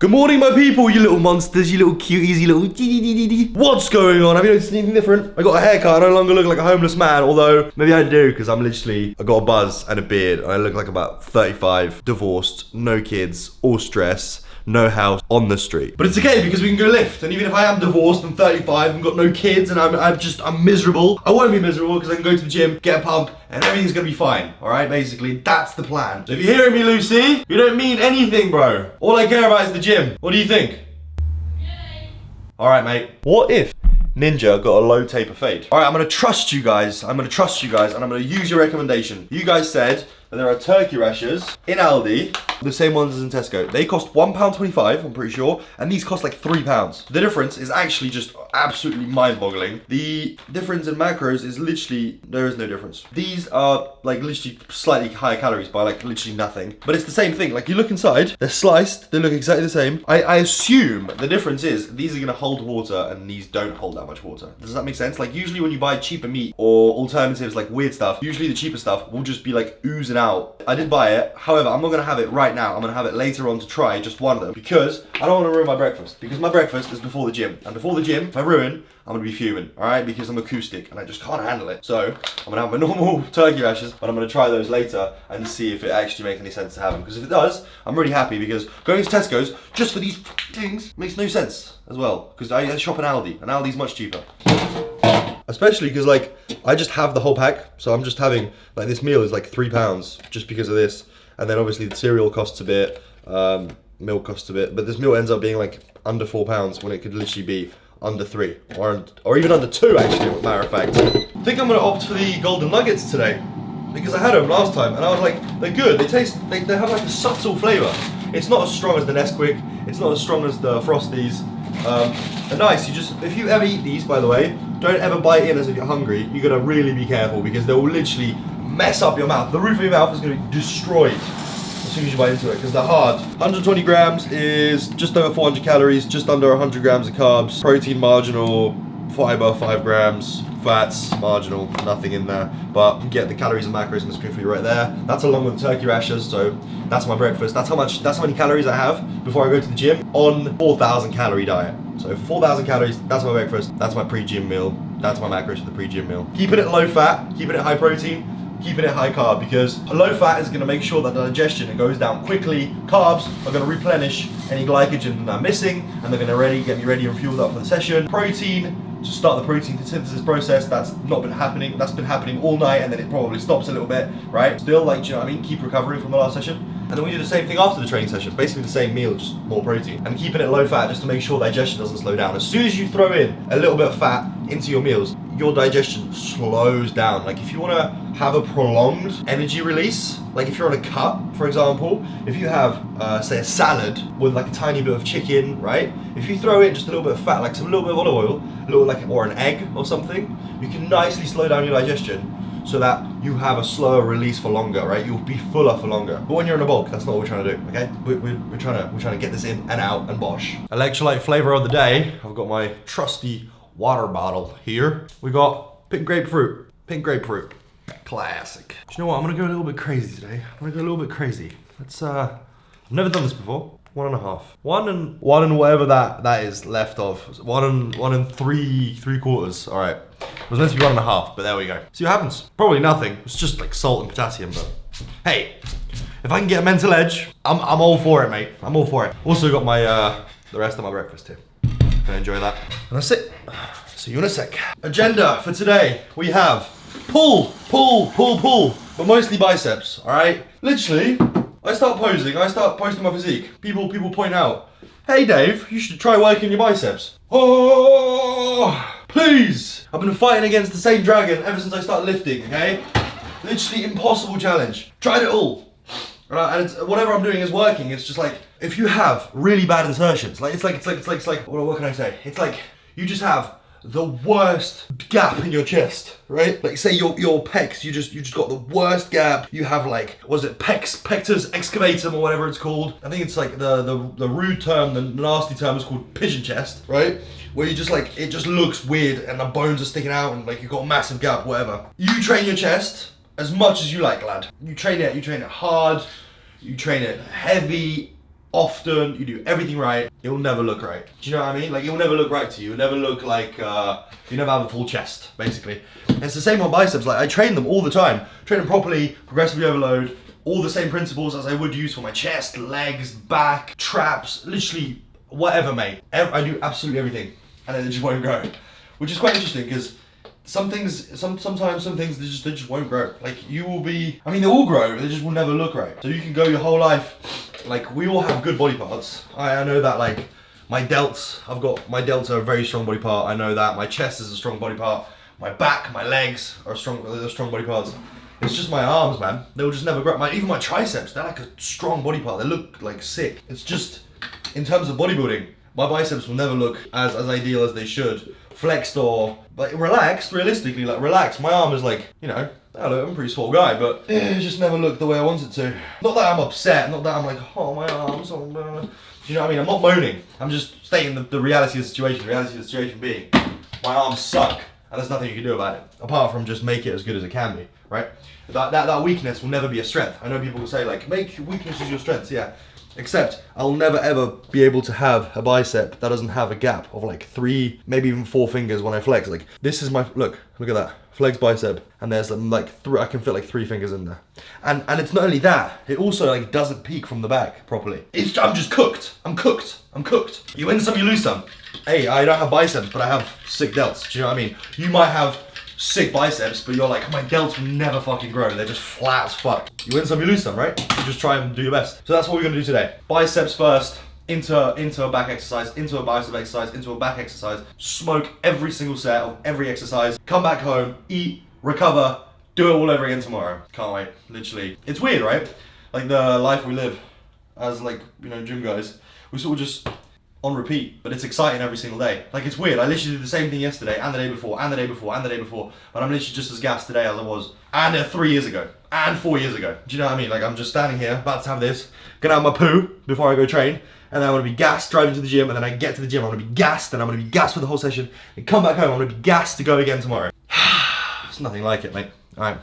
Good morning, my people, you little monsters, you little cuties, you little What's going on? Have you noticed anything different? I got a haircut, I no longer look like a homeless man, although maybe I do, because I got a buzz and a beard, and I look like about 35, divorced, no kids, all stress, no house, on the street. But it's okay, because we can go lift, and even if I am divorced and 35 and got no kids and I'm miserable, I won't be miserable because I can go to the gym, get a pump, and everything's gonna be fine, alright? Basically, that's the plan. So if you're hearing me, Lucy, you don't mean anything, bro. All I care about is the gym. What do you think? Yay. Alright, mate. What if Ninja got a low taper fade? Alright, I'm gonna trust you guys, and I'm gonna use your recommendation. You guys said that there are turkey rashers in Aldi, the same ones as in Tesco. They cost £1.25, I'm pretty sure, and these cost like £3. The difference is actually just absolutely mind-boggling. The difference in macros is literally, there is no difference. These are like literally slightly higher calories by like literally nothing, but it's the same thing. Like you look inside, they're sliced, they look exactly the same. I assume the difference is these are gonna hold water and these don't hold that much water. Does that make sense? Like usually when you buy cheaper meat or alternatives like weird stuff, usually the cheaper stuff will just be like oozing out. I did buy it, however, I'm not gonna have it right now. I'm gonna have it later on to try just one of them because I don't wanna ruin my breakfast, because my breakfast is before the gym. And before the gym, if I ruin, I'm gonna be fuming, alright? Because I'm acoustic and I just can't handle it. So I'm gonna have my normal turkey rashers, but I'm gonna try those later and see if it actually makes any sense to have them. Because if it does, I'm really happy, because going to Tesco's just for these things makes no sense as well. Because I shop in Aldi, and Aldi's much cheaper. Especially because like, I just have the whole pack. So I'm just having, like this meal is like £3 just because of this. And then obviously the cereal costs a bit, milk costs a bit, but this meal ends up being like under £4 when it could literally be under 3 or even under 2 actually, as a matter of fact. I think I'm gonna opt for the golden nuggets today because I had them last time and I was like, they're good. They have like a subtle flavor. It's not as strong as the Nesquik. It's not as strong as the Frosties. They're nice. If you ever eat these, by the way, don't ever bite in as if you're hungry. You gotta really be careful because they will literally mess up your mouth. The roof of your mouth is gonna be destroyed as soon as you bite into it because they're hard. 120 grams is just over 400 calories, just under 100 grams of carbs, protein marginal, fiber 5 grams, fats marginal, nothing in there. But you get the calories and macros on the screen for you right there. That's along with the turkey rashers, so that's my breakfast. That's how many calories I have before I go to the gym on 4,000 calorie diet. So 4,000 calories, that's my breakfast, that's my pre-gym meal, that's my macros for the pre-gym meal. Keeping it low fat, keeping it high protein, keeping it high carb, because low fat is gonna make sure that the digestion goes down quickly. Carbs are gonna replenish any glycogen that I'm missing, and they're gonna get me ready and fueled up for the session. Protein, to start the protein synthesis process, that's not been happening. That's been happening all night, and then it probably stops a little bit, right? Still, like, do you know what I mean? Keep recovering from the last session. And then we do the same thing after the training session. Basically the same meal, just more protein. And keeping it low fat just to make sure digestion doesn't slow down. As soon as you throw in a little bit of fat into your meals, your digestion slows down. Like if you wanna have a prolonged energy release, like if you're on a cut, for example, if you have, say a salad with like a tiny bit of chicken, right? If you throw in just a little bit of fat, like a little bit of olive oil, or an egg or something, you can nicely slow down your digestion so that you have a slower release for longer, right? You'll be fuller for longer. But when you're in a bulk, that's not what we're trying to do, okay? We're trying to get this in and out and bosh. Electrolyte flavor of the day. I've got my trusty water bottle here. We got pink grapefruit. Classic. Do you know what? I'm gonna go a little bit crazy today. Let's, I've never done this before. 1.5. One and whatever that is left of. One and three quarters. All right. It was meant to be 1.5, but there we go. See what happens. Probably nothing. It's just like salt and potassium, but hey, if I can get a mental edge, I'm all for it, mate. I'm all for it. Also got my the rest of my breakfast here. Gonna enjoy that. And that's it. See you in a sec. Agenda for today. We have pull, but mostly biceps. All right. Literally. I start posing, I start posting my physique. People point out, hey Dave, you should try working your biceps. Oh, please. I've been fighting against the same dragon ever since I started lifting, okay? Literally impossible challenge. Tried it all. And whatever I'm doing is working. It's just like, if you have really bad insertions, like it's like, what can I say? It's like, you just have the worst gap in your chest, right? Like say your pecs, you just got the worst gap. You have like, was it pectus excavatum or whatever it's called? I think it's like the rude term, the nasty term is called pigeon chest, right? Where you just like, it just looks weird and the bones are sticking out and like you've got a massive gap, whatever. You train your chest as much as you like, lad. You train it hard, you train it heavy, often, you do everything right, it will never look right. Do you know what I mean? Like, it will never look right to you. It'll never look like, you never have a full chest, basically. And it's the same on biceps. Like, I train them all the time. Train them properly, progressively overload, all the same principles as I would use for my chest, legs, back, traps, literally whatever, mate. I do absolutely everything, and then they just won't grow. Which is quite interesting, because sometimes some things they just won't grow. Like, you will be, I mean, they will grow, but they just will never look right. So you can go your whole life, like, we all have good body parts. I know that, like, my delts are a very strong body part. I know that my chest is a strong body part. My back, my legs are strong body parts. It's just my arms, man. They'll just never grow. Even my triceps, they're like a strong body part. They look like sick. It's just, in terms of bodybuilding, my biceps will never look as ideal as they should. Flexed or, like, relaxed, realistically, like, relaxed. My arm is like, you know, I'm a pretty small guy, but it just never looked the way I wanted to. Not that I'm upset, not that I'm like, oh, my arms, oh, do you know what I mean? I'm not moaning. I'm just stating the reality of the situation. The reality of the situation being, my arms suck, and there's nothing you can do about it, apart from just make it as good as it can be, right? That weakness will never be a strength. I know people will say, like, make weaknesses your strengths, yeah. Except I'll never ever be able to have a bicep that doesn't have a gap of like 3, maybe even 4 fingers when I flex. Like, this is my, look at that, flex bicep, and there's like I can fit like 3 fingers in there. And it's not only that, it also like doesn't peak from the back properly. I'm just cooked. I'm cooked. You win some, you lose some. Hey, I don't have biceps, but I have sick delts. Do you know what I mean? You might have sick biceps, but you're like, my delts will never fucking grow. They're just flat as fuck. You win some, you lose some, right? You just try and do your best. So that's what we're gonna do today. Biceps first, into a back exercise, into a bicep exercise, into a back exercise. Smoke every single set of every exercise. Come back home, eat, recover, do it all over again tomorrow. Can't wait, literally. It's weird, right? Like, the life we live as, like, you know, gym guys. We sort of just on repeat, but it's exciting every single day. Like, it's weird. I literally did the same thing yesterday and the day before and the day before and the day before, but I'm literally just as gassed today as I was and 3 years ago and 4 years ago. Do you know what I mean? Like, I'm just standing here about to have this, gonna have my poo before I go train, and then I'm gonna be gassed driving to the gym, and then I get to the gym, I'm gonna be gassed, and I'm gonna be gassed for the whole session, and come back home, I'm gonna be gassed to go again tomorrow. It's nothing like it, mate. All right,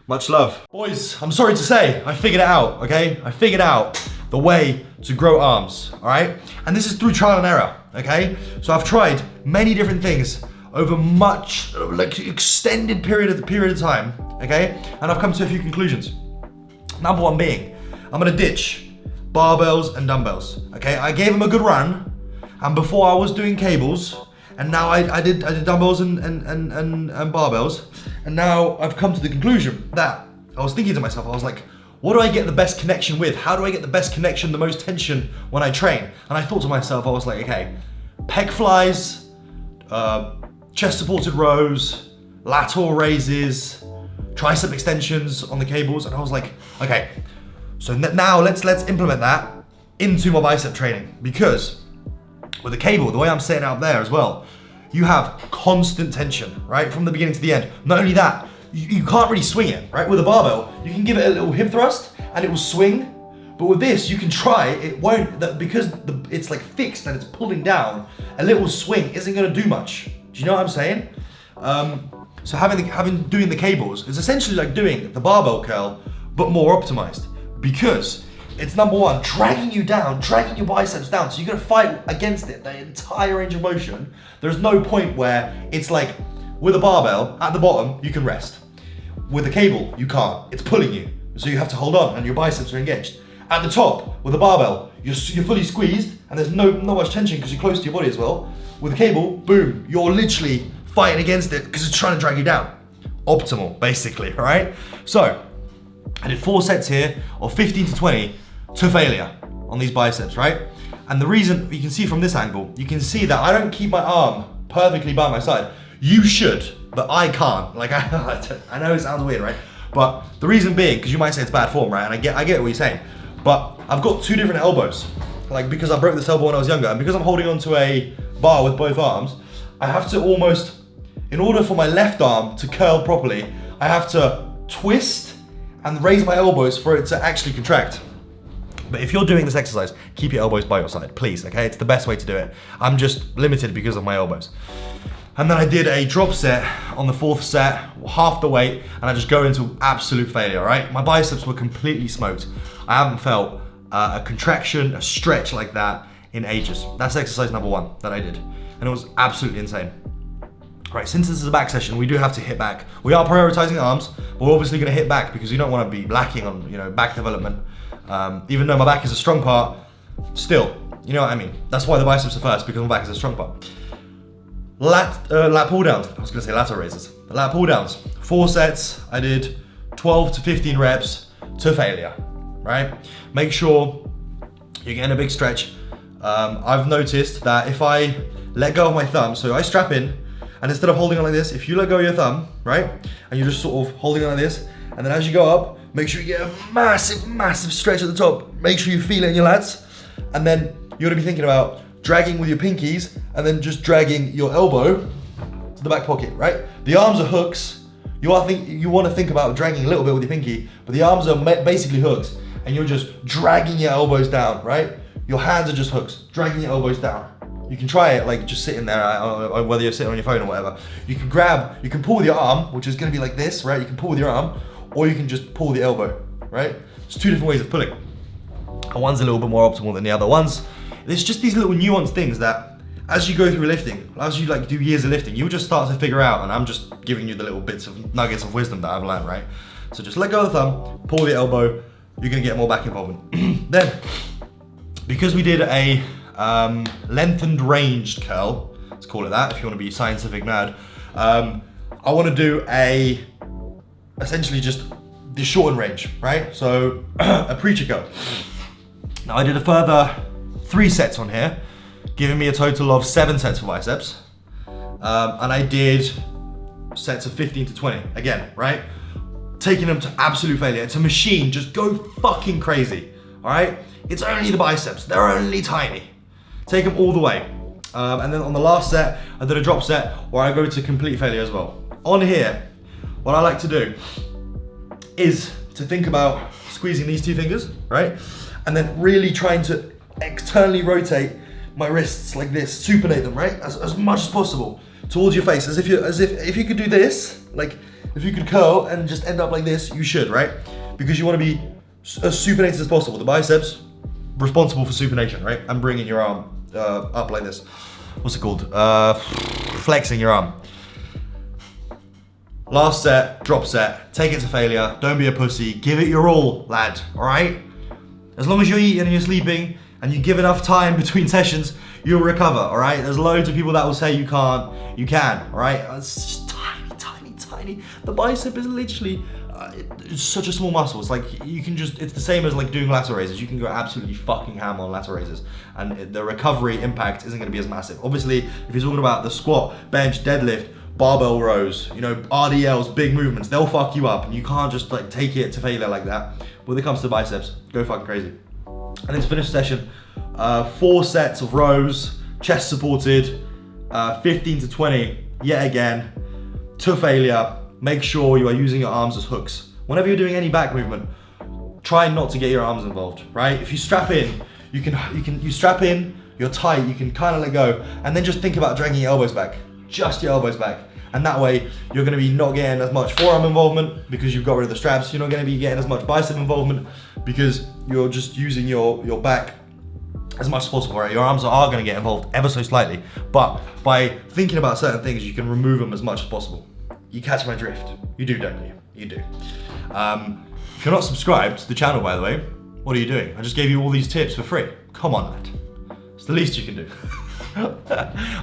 much love. Boys, I'm sorry to say, I figured it out, okay? I figured out the way to grow arms, all right? And this is through trial and error, okay? So I've tried many different things over much, like, extended period of time, okay? And I've come to a few conclusions. Number one being, I'm gonna ditch barbells and dumbbells, okay? I gave them a good run, and before I was doing cables, and now I did dumbbells and barbells, and now I've come to the conclusion that I was thinking to myself, I was like, what do I get the best connection with? How do I get the best connection, the most tension when I train? And I thought to myself, I was like, okay, pec flies, chest supported rows, lateral raises, tricep extensions on the cables. And I was like, okay, so now let's implement that into my bicep training, because with the cable, the way I'm setting out there as well, you have constant tension, right? From the beginning to the end. Not only that, you can't really swing it, right? With a barbell, you can give it a little hip thrust and it will swing. But with this, you can try, it won't, because it's like fixed and it's pulling down, a little swing isn't gonna do much. Do you know what I'm saying? So doing the cables is essentially like doing the barbell curl, but more optimized, because it's, number one, dragging you down, dragging your biceps down. So you're gonna fight against it, the entire range of motion. There's no point where it's like, with a barbell, at the bottom, you can rest. With a cable, you can't. It's pulling you. So you have to hold on and your biceps are engaged. At the top, with a barbell, you're fully squeezed and there's not much tension because you're close to your body as well. With a cable, boom, you're literally fighting against it because it's trying to drag you down. Optimal, basically, all right? So, I did 4 sets here of 15 to 20 to failure on these biceps, right? And the reason, you can see from this angle, you can see that I don't keep my arm perfectly by my side. You should, but I can't. Like, I know it sounds weird, right? But the reason being, because you might say it's bad form, right? And I get what you're saying. But I've got 2 different elbows. Like, because I broke this elbow when I was younger, and because I'm holding onto a bar with both arms, I have to almost, in order for my left arm to curl properly, I have to twist and raise my elbows for it to actually contract. But if you're doing this exercise, keep your elbows by your side, please, okay? It's the best way to do it. I'm just limited because of my elbows. And then I did a drop set on the 4th set, half the weight, and I just go into absolute failure, right? My biceps were completely smoked. I haven't felt a contraction, a stretch like that in ages. That's exercise number 1 that I did. And it was absolutely insane. Right, since this is a back session, we do have to hit back. We are prioritizing arms, but we're obviously gonna hit back because you don't wanna be lacking on, you know, back development. Even though my back is a strong part, still, you know what I mean? That's why the biceps are first, because my back is a strong part. Lat pull downs, I was gonna say lateral raises. The lat pull downs, 4 sets, I did 12 to 15 reps to failure, right? Make sure you're getting a big stretch. I've noticed that if I let go of my thumb, so I strap in, and instead of holding it like this, if you let go of your thumb, right? And you're just sort of holding it like this, and then as you go up, make sure you get a massive, massive stretch at the top. Make sure you feel it in your lats. And then you're gonna be thinking about dragging with your pinkies, and then just dragging your elbow to the back pocket, right? The arms are hooks. You wanna think about dragging a little bit with your pinky, but the arms are basically hooks, and you're just dragging your elbows down, right? Your hands are just hooks, dragging your elbows down. You can try it like just sitting there, whether you're sitting on your phone or whatever. You can pull with your arm, which is gonna be like this, right? You can pull with your arm, or you can just pull the elbow, right? There's 2 different ways of pulling. And one's a little bit more optimal than the other. There's just these little nuanced things that as you go through lifting, as you like do years of lifting, you'll just start to figure out, and I'm just giving you the little bits of nuggets of wisdom that I've learned, right? So just let go of the thumb, pull the elbow, you're gonna get more back involvement. Then, because we did a lengthened ranged curl, let's call it that if you want to be a scientific nerd, I want to do essentially just the shortened range, right? So a preacher curl. Now I did a further 3 sets on here, giving me a total of 7 sets for biceps, and I did sets of 15 to 20 again, right? Taking them to absolute failure. It's a machine, just go fucking crazy, all right? It's only the biceps, they're only tiny. Take them all the way. And then on the last set, I did a drop set where I go to complete failure as well. On here, what I like to do is to think about squeezing these 2 fingers, right? And then really trying to externally rotate my wrists like this, supinate them, right? As much as possible towards your face, as if if you could do this, like if you could curl and just end up like this, you should, right? Because you want to be as supinated as possible. The biceps, responsible for supination, right? And bringing your arm up like this. What's it called? Flexing your arm. Last set, drop set, take it to failure. Don't be a pussy. Give it your all, lad, all right? As long as you're eating and you're sleeping and you give enough time between sessions, you'll recover, all right? There's loads of people that will say you can't. You can, all right? It's just tiny, tiny, tiny. The bicep is literally, it's such a small muscle. It's like you can just, it's the same as like doing lateral raises. You can go absolutely fucking ham on lateral raises and the recovery impact isn't gonna be as massive. Obviously, if you're talking about the squat, bench, deadlift, barbell rows, you know, RDLs, big movements, they'll fuck you up and you can't just like take it to failure like that. When it comes to biceps, go fucking crazy. And then to finish the session, 4 sets of rows, chest supported, 15 to 20, yet again, to failure. Make sure you are using your arms as hooks. Whenever you're doing any back movement, try not to get your arms involved, right? If you strap in, you strap in, you're tight, you can kind of let go, and then just think about dragging your elbows back, just your elbows back. And that way, you're gonna be not getting as much forearm involvement because you've got rid of the straps. You're not gonna be getting as much bicep involvement because you're just using your back as much as possible, right? Your arms are gonna get involved ever so slightly, but by thinking about certain things, you can remove them as much as possible. You catch my drift. You do, don't you? You do. If you're not subscribed to the channel, by the way, what are you doing? I just gave you all these tips for free. Come on, lad. It's the least you can do. I'm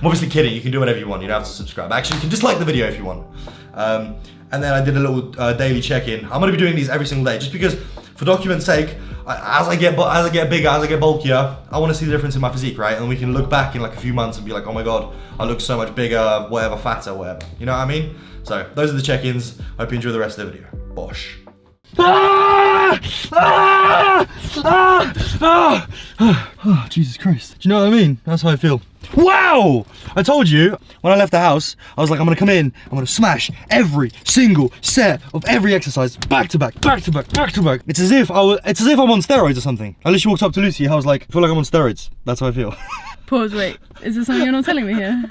obviously kidding, you can do whatever you want, you don't have to subscribe. Actually, you can dislike the video if you want. And then I did a little daily check-in. I'm gonna be doing these every single day, just because, for document's sake, as I get bigger, as I get bulkier, I wanna see the difference in my physique, right? And we can look back in like a few months and be like, oh my God, I look so much bigger, whatever, fatter, whatever. You know what I mean? So, those are the check-ins. Hope you enjoy the rest of the video. Bosh. Oh, Jesus Christ. Do you know what I mean? That's how I feel. Wow! I told you, when I left the house, I was like, I'm gonna come in, I'm gonna smash every single set of every exercise, back to back, back to back, back to back. It's as if I'm on steroids or something. I literally walked up to Lucy, I was like, I feel like I'm on steroids. That's how I feel. Pause, wait. Is there something you're not telling me here?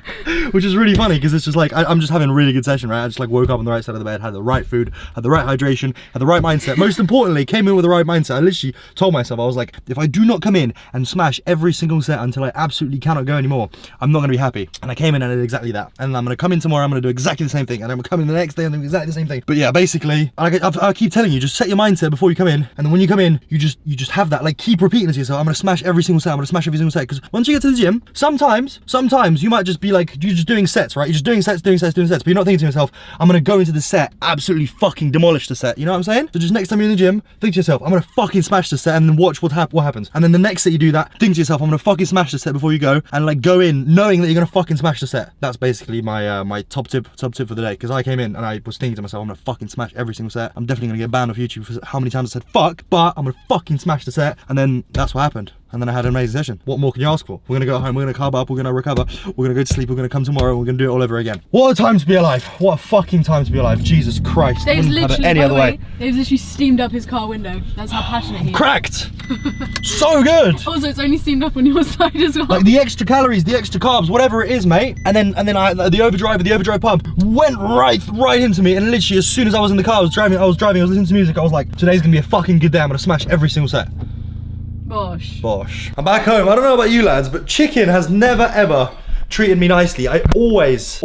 Which is really funny because it's just like, I'm just having a really good session, right? I just like woke up on the right side of the bed, had the right food, had the right hydration, had the right mindset. Most importantly, came in with the right mindset. I literally told myself, I was like, if I do not come in and smash every single set until I absolutely cannot go anymore, I'm not going to be happy. And I came in and did exactly that. And I'm going to come in tomorrow, I'm going to do exactly the same thing. And I'm going to come in the next day and do exactly the same thing. But yeah, basically, I keep telling you, just set your mindset before you come in. And then when you come in, you just have that, like keep repeating it to yourself. I'm going to smash every single set. I'm going to smash every single set. Because once you get to the gym, sometimes you might just be like, you're just doing sets, right? You're just doing sets, but you're not thinking to yourself, I'm gonna go into the set, absolutely fucking demolish the set. You know what I'm saying? So just next time you're in the gym, think to yourself, I'm gonna fucking smash the set, and then watch what happens. And then the next set you do that, think to yourself, I'm gonna fucking smash the set before you go, and like go in knowing that you're gonna fucking smash the set. That's basically my my top tip for the day. Because I came in and I was thinking to myself, I'm gonna fucking smash every single set. I'm definitely gonna get banned off YouTube for how many times I said fuck, but I'm gonna fucking smash the set. And then that's what happened. And then I had an amazing session. What more can you ask for? We're gonna go home, we're gonna carb up, we're gonna recover, we're gonna go to sleep, we're gonna come tomorrow, and we're gonna do it all over again. What a time to be alive. What a fucking time to be alive. Jesus Christ. Dave's Wouldn't have it literally, any by other the way, way. Dave's literally steamed up his car window. That's how passionate he is. Cracked! So good! Also, it's only steamed up on your side as well. Like the extra calories, the extra carbs, whatever it is, mate. And then the overdrive pump went right into me. And literally as soon as I was in the car, I was driving, I was listening to music. I was like, today's gonna be a fucking good day. I'm gonna smash every single set. Bosh. I'm back home. I don't know about you lads, but chicken has never ever treated me nicely. I always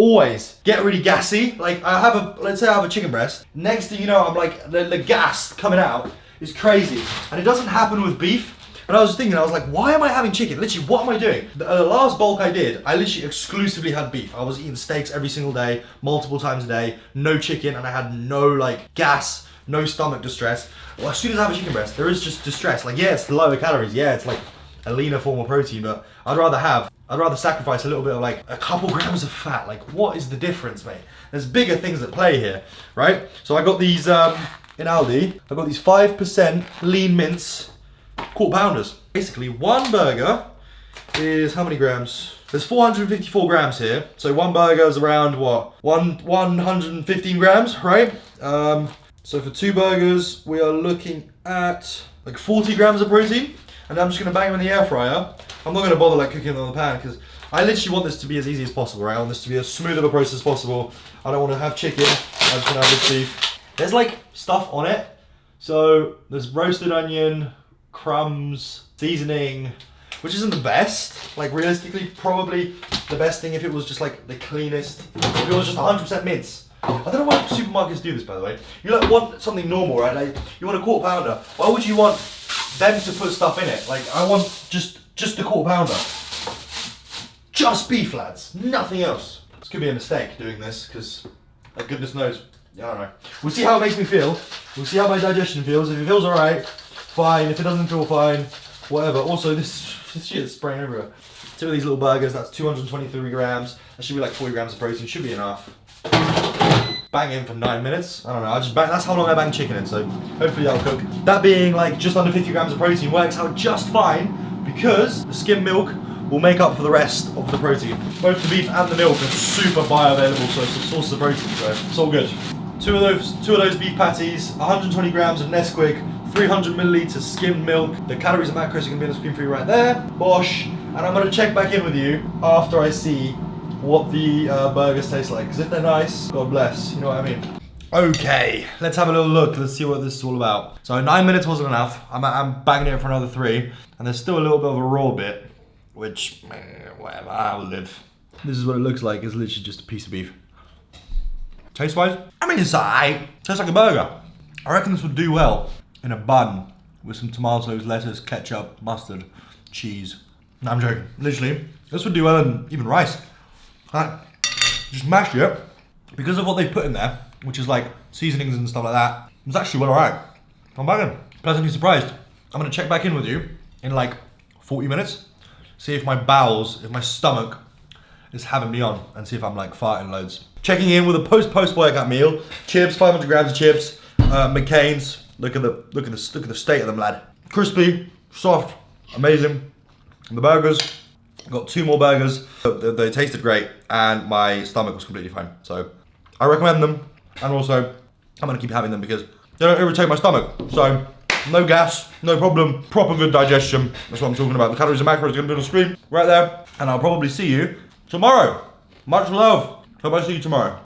get really gassy. Like let's say I have a chicken breast. Next thing you know, I'm like, the gas coming out is crazy. And it doesn't happen with beef. And I was thinking, I was like, why am I having chicken? Literally, what am I doing? The last bulk I did, I literally exclusively had beef. I was eating steaks every single day, multiple times a day, no chicken, and I had no like gas, no stomach distress. Well, as soon as I have a chicken breast, there is just distress. Like, yeah, it's lower calories. Yeah, it's like a leaner form of protein, but I'd rather sacrifice a little bit of like a couple grams of fat. Like, what is the difference, mate? There's bigger things at play here, right? So I got these, in Aldi, I got these 5% lean mince quarter pounders. Basically, one burger is how many grams? There's 454 grams here. So one burger is around what? 115 grams, right? So for two burgers, we are looking at like 40 grams of protein. And I'm just gonna bang them in the air fryer. I'm not gonna bother like cooking them on the pan because I literally want this to be as easy as possible, right? I want this to be as smooth of a process as possible. I don't want to have chicken, I just want to have this beef. There's like stuff on it. So there's roasted onion, crumbs, seasoning, which isn't the best. Like realistically, probably the best thing if it was just like the cleanest, if it was just 100% mince. I don't know why supermarkets do this, by the way. You like want something normal, right? Like you want a quarter pounder. Why would you want them to put stuff in it? Like I want just a quarter pounder. Just beef, lads. Nothing else. This could be a mistake doing this because, like goodness knows, I don't know. We'll see how it makes me feel. We'll see how my digestion feels. If it feels alright, fine. If it doesn't feel fine, whatever. Also, this shit is spraying everywhere. Two of these little burgers, that's 223 grams. That should be like 40 grams of protein. Should be enough. Bang in for 9 minutes. I don't know. That's how long I bang chicken in. So hopefully that'll cook. That being like just under 50 grams of protein works out just fine because the skim milk will make up for the rest of the protein. Both the beef and the milk are super bioavailable, so it's a source of protein. So it's all good. Two of those beef patties, 120 grams of Nesquik, 300 milliliters skimmed milk. The calories and macros are gonna be on the screen for you right there. Bosh. And I'm gonna check back in with you after I see what the burgers taste like. Because if they're nice, God bless, you know what I mean? Okay, let's have a little look. Let's see what this is all about. So 9 minutes wasn't enough. I'm banging it for another 3. And there's still a little bit of a raw bit, which, whatever, I'll live. This is what it looks like. It's literally just a piece of beef. Taste-wise, I mean, it's alright. Tastes like a burger. I reckon this would do well in a bun with some tomatoes, lettuce, ketchup, mustard, cheese. No, I'm joking. Literally, this would do well in even rice. Just mash it. Because of what they put in there, which is like seasonings and stuff like that, it's actually well alright. I'm back in. Pleasantly surprised. I'm gonna check back in with you in like 40 minutes. See if my bowels, if my stomach is having me on, and see if I'm like farting loads. Checking in with a post-workout meal. Chips, 500 grams of chips. McCain's. Look at the state of them, lad. Crispy, soft, amazing. And the burgers. Got 2 more burgers. They tasted great, and my stomach was completely fine. So I recommend them, and also I'm gonna keep having them because they don't irritate my stomach. So no gas, no problem, proper good digestion. That's what I'm talking about. The calories and macros are gonna be on the screen right there. And I'll probably see you tomorrow. Much love. Hope I see you tomorrow.